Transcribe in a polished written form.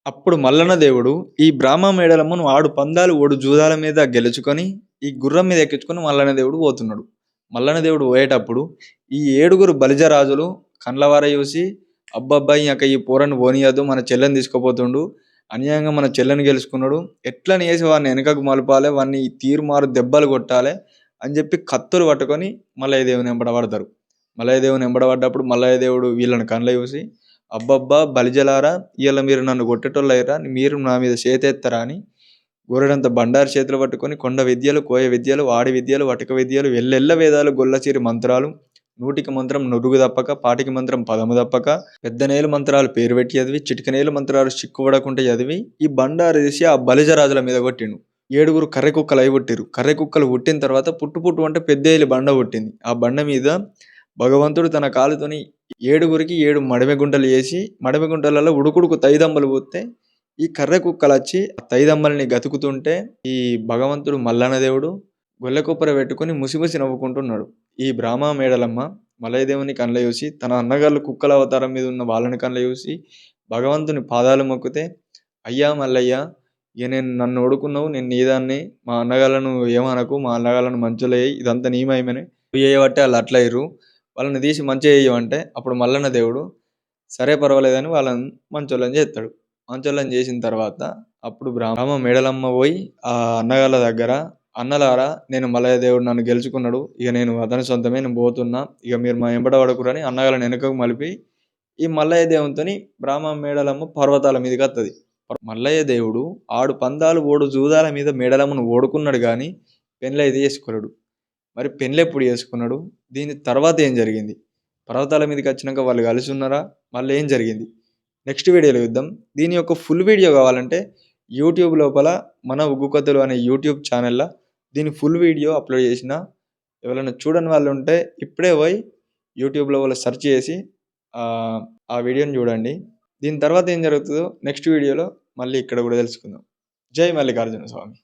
అప్పుడు మల్లన్న దేవుడు ఈ బ్రాహ్మ మేడలమును ఆడు పందాలు ఓడు జూదాల మీద గెలుచుకొని ఈ గుర్రం మీద ఎక్కించుకొని మల్లన్న దేవుడు పోతున్నాడు. మల్లన్న దేవుడు పోయేటప్పుడు ఈ ఏడుగురు బలిజ రాజులు కండ్లవార చూసి అబ్బబ్బా ఈ పోరని పోనీయద్దు, మన చెల్లెని తీసుకుపోతుండు, అన్యాయంగా మన చెల్లెని గెలుచుకున్నాడు, ఎట్లని వేసి వాడిని వెనకకు మలపాలి, వాడిని తీరుమారు దెబ్బలు కొట్టాలి అని చెప్పి కత్తులు పట్టుకొని మల్లయ్య దేవుని వెంబడబడతారు. మల్లయ్య దేవుని వెంబడబడ్డప్పుడు మల్లయ్య దేవుడు వీళ్ళని కండ్ల చూసి అబ్బబ్బా బలిజలారా, ఇవాళ మీరు నన్ను కొట్టేటోళ్ళయ్యారా, మీరు నా మీద చేతెత్తరా అని గోరెడంత బండారు చేతులు పట్టుకొని కొండ విద్యలు, కోయ విద్యలు, వాడి విద్యలు, వటక విద్యలు, ఎల్లెల్ల వేదాలు, గొల్లచీరి మంత్రాలు, నూటికి మంత్రం నురుగు తప్పక, పాటికి మంత్రం పదము తప్పక, పెద్దనేలు మంత్రాలు పేరు పెట్టి చదివి, చిటికనేలు మంత్రాలు చిక్కుపడకుంటే చదివి ఈ బండారు తీసి ఆ బలిజరాజుల మీద కొట్టిండు. ఏడుగురు కర్రె కుక్కలు అయి పుట్టిరు. కర్రె కుక్కలు పుట్టిన తర్వాత పుట్టు అంటే పెద్దేలి బండ పుట్టింది. ఆ బండ మీద భగవంతుడు తన కాలుతోని ఏడుగురికి 7 మడిమె గుంటలు వేసి మడిమె గుంటలలో ఉడుకుడుకు తైదమ్మలు పోతే ఈ కర్రె కుక్కలు వచ్చి ఆ తైదమ్మల్ని గతుకుతుంటే ఈ భగవంతుడు మల్లన్న దేవుడు గొల్లె కొప్పర పెట్టుకొని ముసిముసి నవ్వుకుంటున్నాడు. ఈ బ్రాహ్మ మేడలమ్మ మల్లయ్య దేవుని కళ్ళ చూసి తన అన్నగాళ్ళు కుక్కల అవతారం మీద ఉన్న వాళ్ళని కళ్ళ చూసి భగవంతుని పాదాలు మొక్కితే, అయ్యా మల్లయ్య, ఇక నన్ను ఓడుకున్నావు, నేను నీదాన్ని, మా అన్నగాళ్ళను ఏమనకు, మా అన్నగాళ్ళను మంచులయ్యి, ఇదంతా నీమయమని చేయబట్టే వాళ్ళు అట్లా అయ్యారు, వాళ్ళని తీసి మంచిగా చేయమంటే అప్పుడు మల్లన్న దేవుడు సరే పర్వాలేదని వాళ్ళని మంచోళ్ళని చేస్తాడు. మంచోళ్ళని చేసిన తర్వాత అప్పుడు బ్రాహ్మ మేడలమ్మ పోయి ఆ అన్నగాళ్ళ దగ్గర, అన్నలారా, నేను మల్లయ్య దేవుడు నన్ను గెలుచుకున్నాడు, ఇక నేను అతని సొంతమే, నేను పోతున్నా, ఇక మీరు మా వెంబడ పడకురని అన్నగాళ్ళని వెనకకు మలిపి ఈ మల్లయ్య దేవునితోని బ్రాహ్మ మేడలమ్మ పర్వతాల మీదకి వస్తుంది. మల్లయ్య దేవుడు ఆడు పందాలు ఓడు జూదాల మీద మేడలమ్మను ఓడుకున్నాడు కానీ పెళ్ళైతే చేసుకోలేడు. మరి పెళ్ళి ఎప్పుడు చేసుకున్నాడు, దీని తర్వాత ఏం జరిగింది, పర్వతాల మీదకి వచ్చినాక వాళ్ళు కలిసి ఉన్నారా, మళ్ళీ ఏం జరిగింది, నెక్స్ట్ వీడియోలో చూద్దాం. దీని యొక్క ఫుల్ వీడియో కావాలంటే యూట్యూబ్ లోపల మన ఉగ్గు కథలు అనే యూట్యూబ్ ఛానల్లో దీని ఫుల్ వీడియో అప్లోడ్ చేసిన, ఎవరైనా చూడని వాళ్ళు ఉంటే ఇప్పుడే పోయి యూట్యూబ్లో వాళ్ళు సెర్చ్ చేసి ఆ వీడియోని చూడండి. దీని తర్వాత ఏం జరుగుతుందో నెక్స్ట్ వీడియోలో మళ్ళీ ఇక్కడ కూడా తెలుసుకుందాం. జై మల్లికార్జున స్వామి.